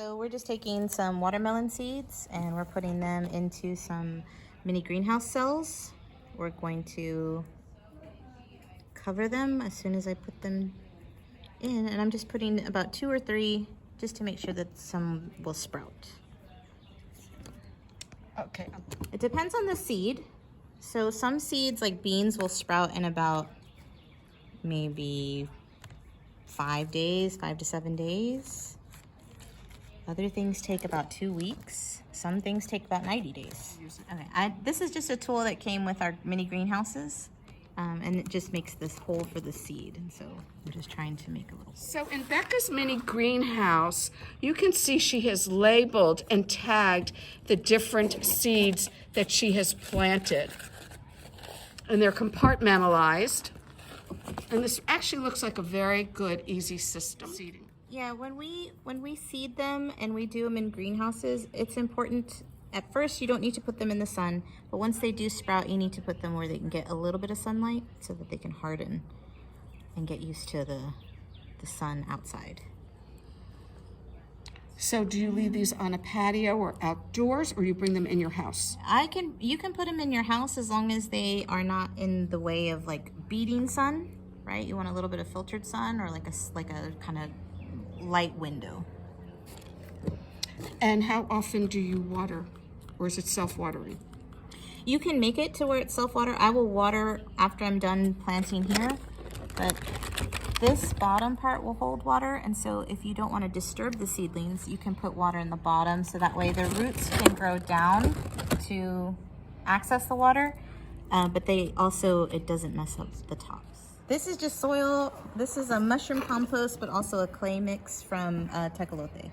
So we're just taking some watermelon seeds and we're putting them into some mini greenhouse cells. We're going to cover them as soon as I put them in, and I'm just putting about 2 or 3 just to make sure that some will sprout. Okay. It depends on the seed. So some seeds like beans will sprout in about maybe 5 days, 5 to 7 days. Other things take about 2 weeks. Some things take about 90 days. Okay, this is just a tool that came with our mini greenhouses, and it just makes this hole for the seed. And so I'm just trying to make a little. So in Becca's mini greenhouse, you can see she has labeled and tagged the different seeds that she has planted. And they're compartmentalized. And this actually looks like a very good, easy system. Seeding. Yeah, when we seed them and we do them in greenhouses, it's important. At first, you don't need to put them in the sun, but once they do sprout, you need to put them where they can get a little bit of sunlight so that they can harden and get used to the sun outside. So do you leave these on a patio or outdoors, or you bring them in your house? You can put them in your house as long as they are not in the way of like beating sun, right? You want a little bit of filtered sun or like a kind of light window. And how often do you water, or is it self-watering? You can make it to where it's self-water. I will water after I'm done planting here, but this bottom part will hold water, and so if you don't want to disturb the seedlings, you can put water in the bottom so that way the roots can grow down to access the water, but it doesn't mess up the tops. This is just soil. This is a mushroom compost, but also a clay mix from Tecolote.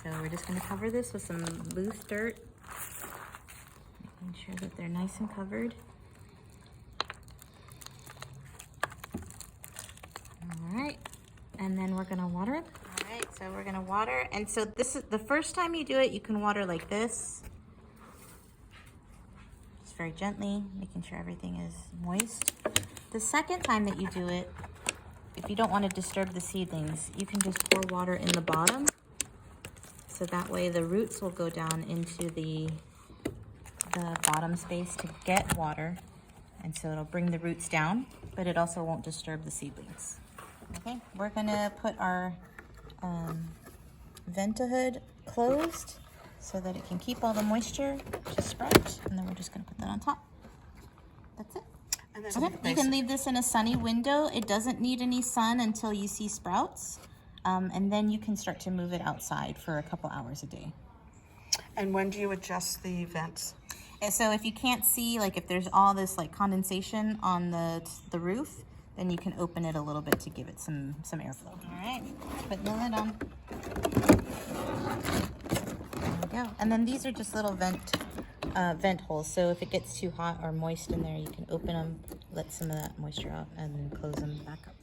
So we're just going to cover this with some loose dirt, making sure that they're nice and covered. All right, and then we're going to water it. All right, so we're going to water, and so this is the first time you do it, you can water like this. Just very gently, making sure everything is moist. The second time that you do it, if you don't want to disturb the seedlings, you can just pour water in the bottom. So that way the roots will go down into the bottom space to get water. And so it'll bring the roots down, but it also won't disturb the seedlings. Okay, we're gonna put our venta hood closed so that it can keep all the moisture to sprout. And then we're just gonna put that on top. That's it. Okay. You can leave this in a sunny window. It doesn't need any sun until you see sprouts. And then you can start to move it outside for a couple hours a day. And when do you adjust the vents? And so if you can't see, like if there's all this like condensation on the roof, then you can open it a little bit to give it some airflow. All right, putting the lid on. There we go. And then these are just little vent holes. So if it gets too hot or moist in there, you can open them, let some of that moisture out, and then close them back up.